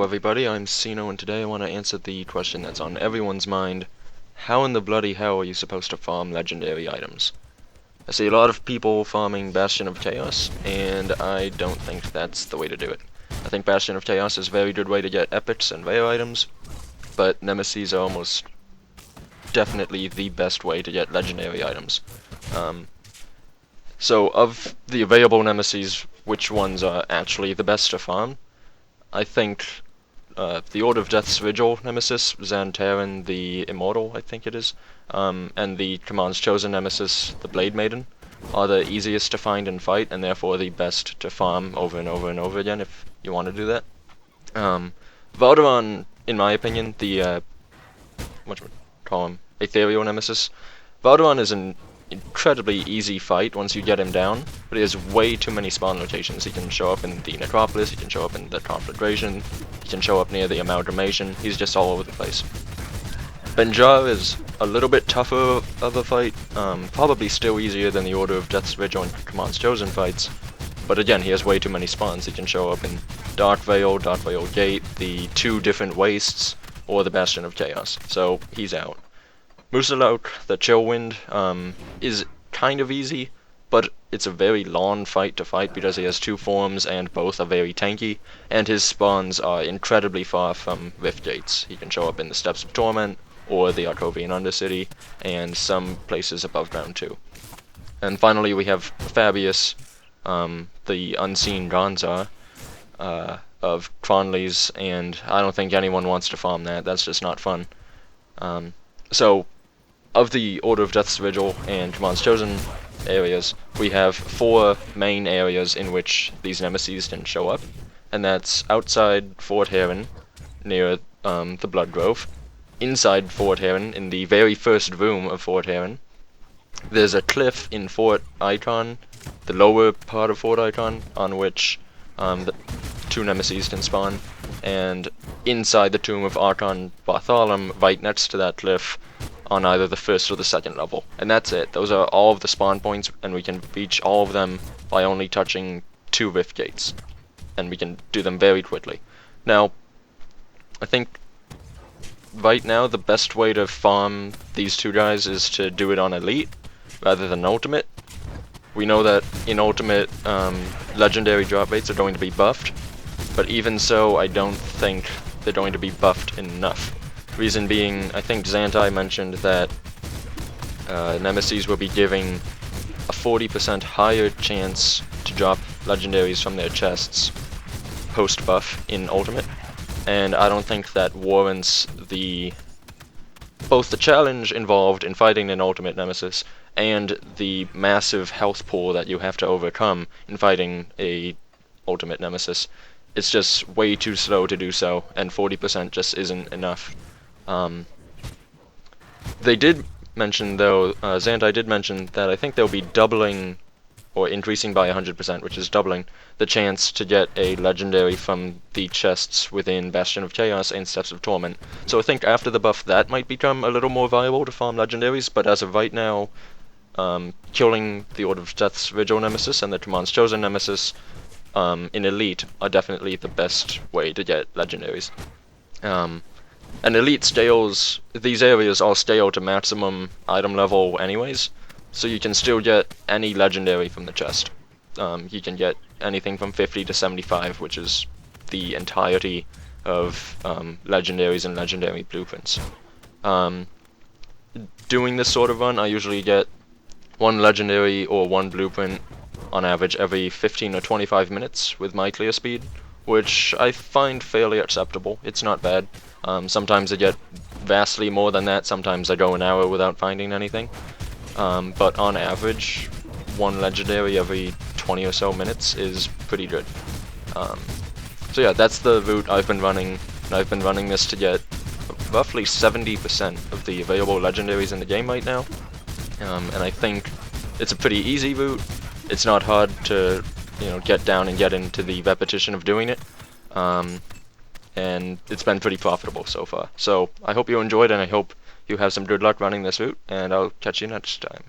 everybody, I'm Sino, and today I want to answer the question that's on everyone's mind. How in the bloody hell are you supposed to farm legendary items? I see a lot of people farming Bastion of Chaos, and I don't think that's the way to do it. I think Bastion of Chaos is a very good way to get epics and rare items, but Nemesis are almost definitely the best way to get legendary items. So of the available Nemesis, which ones are actually the best to farm? I think the Order of Death's Vigil Nemesis, Xantarin the Immortal, I think it is, and the Command's Chosen Nemesis, the Blade Maiden, are the easiest to find and fight, and therefore the best to farm over and over and over again if you want to do that. Valderon, in my opinion, the Ethereal Nemesis. Valderon is an incredibly easy fight once you get him down, but he has way too many spawn locations. He can show up in the Necropolis, he can show up in the Conflagration, he can show up near the Amalgamation, he's just all over the place. Benjar is a little bit tougher of a fight, probably still easier than the Order of Death's Vigil and Command's Chosen fights, but again, he has way too many spawns. He can show up in Dark Veil Gate, the two different wastes, or the Bastion of Chaos, so he's out. Musalauk, the Chillwind, is kind of easy, but it's a very long fight to fight because he has two forms and both are very tanky, and his spawns are incredibly far from Rift Gates. He can show up in the Steps of Torment, or the Arcovian Undercity, and some places above ground too. And finally we have Fabius, the Unseen Gonzar, of Cronley's, and I don't think anyone wants to farm that. That's just not fun. So, of the Order of Death's Vigil and Command's Chosen areas, we have 4 main areas in which these Nemesis can show up, and that's outside Fort Heron, near the Blood Grove, inside Fort Heron, in the very first room of Fort Heron. There's a cliff in Fort Icon, the lower part of Fort Icon, on which the 2 Nemesis can spawn, and inside the Tomb of Archon Bartholom, right next to that cliff, on either the first or the second level. And that's it. Those are all of the spawn points, and we can reach all of them by only touching 2 Rift Gates. And we can do them very quickly. Now, I think right now the best way to farm these 2 guys is to do it on Elite, rather than Ultimate. We know that in Ultimate, legendary drop rates are going to be buffed, but even so, I don't think they're going to be buffed enough. Reason being, I think Xantai mentioned that Nemesis will be giving a 40% higher chance to drop legendaries from their chests post-buff in Ultimate, and I don't think that warrants both the challenge involved in fighting an Ultimate Nemesis and the massive health pool that you have to overcome in fighting a Ultimate Nemesis. It's just way too slow to do so, and 40% just isn't enough. They did mention, though, Xantai did mention that I think they'll be doubling, or increasing by 100%, which is doubling, the chance to get a legendary from the chests within Bastion of Chaos and Steps of Torment. So I think after the buff that might become a little more viable to farm legendaries, but as of right now, killing the Order of Death's Vigil Nemesis and the Command's Chosen Nemesis in Elite are definitely the best way to get legendaries. And Elite scales, these areas all scale to maximum item level anyways, so you can still get any legendary from the chest. You can get anything from 50 to 75, which is the entirety of legendaries and legendary blueprints. Doing this sort of run, I usually get 1 legendary or 1 blueprint on average every 15 or 25 minutes with my clear speed, which I find fairly acceptable. It's not bad. Sometimes I get vastly more than that, sometimes I go an hour without finding anything. But on average, 1 legendary every 20 or so minutes is pretty good. So yeah, that's the route I've been running, and I've been running this to get roughly 70% of the available legendaries in the game right now. And I think it's a pretty easy route. It's not hard to, get down and get into the repetition of doing it. And it's been pretty profitable so far. So I hope you enjoyed, and I hope you have some good luck running this route, and I'll catch you next time.